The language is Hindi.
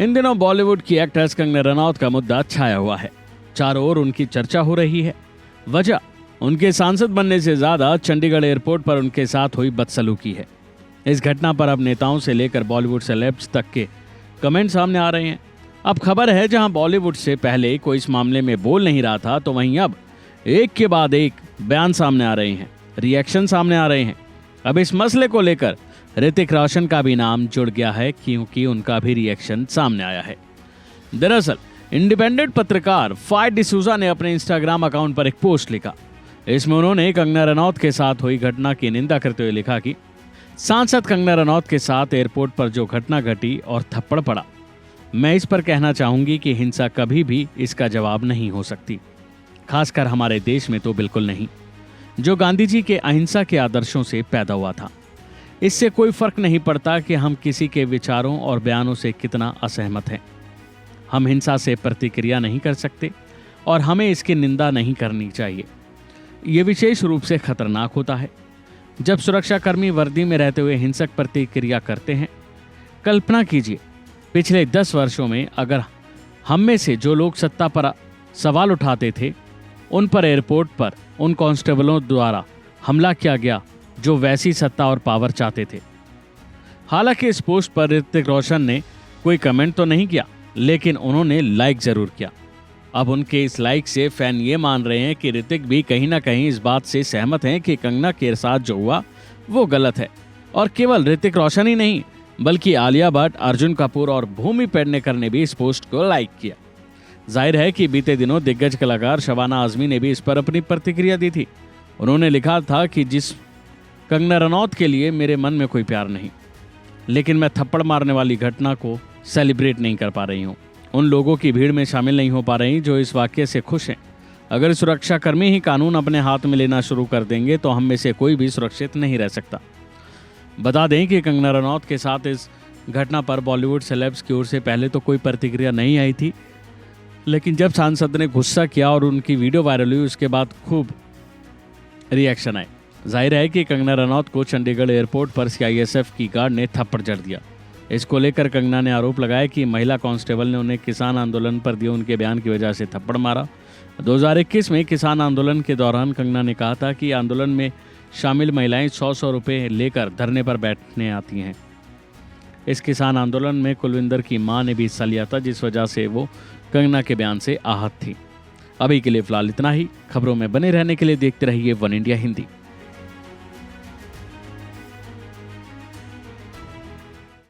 इन दिनों बॉलीवुड की एक्ट्रेस कंगना रनौत का मुद्दा छाया हुआ है। चारों ओर उनकी चर्चा हो रही है। वजह उनके सांसद बनने से ज्यादा चंडीगढ़ एयरपोर्ट पर उनके साथ हुई बदसलूकी है। इस घटना पर अब नेताओं से लेकर बॉलीवुड सेलेब्स तक के कमेंट सामने आ रहे हैं। अब खबर है, जहां बॉलीवुड से पहले कोई इस मामले में बोल नहीं रहा था, तो वहीं अब एक के बाद एक बयान सामने आ रहे हैं, रिएक्शन सामने आ रहे हैं। अब इस मसले को लेकर ऋतिक रोशन का भी नाम जुड़ गया है, क्योंकि उनका भी रिएक्शन सामने आया है। दरअसल इंडिपेंडेंट पत्रकार फाइट डिसूजा ने अपने इंस्टाग्राम अकाउंट पर एक पोस्ट लिखा। इसमें उन्होंने कंगना रनौत के साथ हुई घटना की निंदा करते हुए लिखा कि सांसद कंगना रनौत के साथ एयरपोर्ट पर जो घटना घटी और थप्पड़ पड़ा, मैं इस पर कहना चाहूंगी कि हिंसा कभी भी इसका जवाब नहीं हो सकती, खासकर हमारे देश में तो बिल्कुल नहीं, जो गांधी जी के अहिंसा के आदर्शों से पैदा हुआ था। इससे कोई फर्क नहीं पड़ता कि हम किसी के विचारों और बयानों से कितना असहमत हैं। हम हिंसा से प्रतिक्रिया नहीं कर सकते और हमें इसकी निंदा नहीं करनी चाहिए। ये विशेष रूप से खतरनाक होता है जब सुरक्षाकर्मी वर्दी में रहते हुए हिंसक प्रतिक्रिया करते हैं। कल्पना कीजिए, पिछले 10 वर्षों में अगर हम में से जो लोग सत्ता पर सवाल उठाते थे, उन पर एयरपोर्ट पर उन कांस्टेबलों द्वारा हमला किया गया जो वैसी सत्ता और पावर चाहते थे। हालांकि इस पोस्ट पर ऋतिक रोशन ने कोई कमेंट तो नहीं किया, लेकिन उन्होंने लाइक जरूर किया। अब उनके इस लाइक से फैन ये मान रहे हैं कि ऋतिक भी कहीं ना कहीं इस बात से सहमत हैं कि कंगना के साथ जो हुआ वो गलत है। और केवल ऋतिक रोशन ही नहीं, बल्कि आलिया भट्ट, अर्जुन कपूर और भूमि पेडनेकर ने भी इस पोस्ट को लाइक किया। जाहिर है कि बीते दिनों दिग्गज कलाकार शबाना आजमी ने भी इस पर अपनी प्रतिक्रिया दी थी। उन्होंने लिखा था कि जिस कंगना रनौत के लिए मेरे मन में कोई प्यार नहीं, लेकिन मैं थप्पड़ मारने वाली घटना को सेलिब्रेट नहीं कर पा रही हूँ। उन लोगों की भीड़ में शामिल नहीं हो पा रही जो इस वाक्य से खुश हैं। अगर सुरक्षाकर्मी ही कानून अपने हाथ में लेना शुरू कर देंगे तो हम में से कोई भी सुरक्षित नहीं रह सकता। बता दें कि कंगना रनौत के साथ इस घटना पर बॉलीवुड सेलेब्स की ओर से पहले तो कोई प्रतिक्रिया नहीं आई थी, लेकिन जब सांसद ने गुस्सा किया और उनकी वीडियो वायरल हुई, उसके बाद खूब रिएक्शन आए। जाहिर है कि कंगना रनौत को चंडीगढ़ एयरपोर्ट पर सीआईएसएफ की गार्ड ने थप्पड़ जड़ दिया। इसको लेकर कंगना ने आरोप लगाया कि महिला कांस्टेबल ने उन्हें किसान आंदोलन पर दिए उनके बयान की वजह से थप्पड़ मारा। 2021 में किसान आंदोलन के दौरान कंगना ने कहा था कि आंदोलन में शामिल महिलाएं 100 रुपये लेकर धरने पर बैठने आती हैं। इस किसान आंदोलन में कुलविंदर की मां ने भी हिस्सा लिया था, जिस वजह से वो कंगना के बयान से आहत थी। अभी के लिए फिलहाल इतना ही। खबरों में बने रहने के लिए देखते रहिए वन इंडिया हिंदी।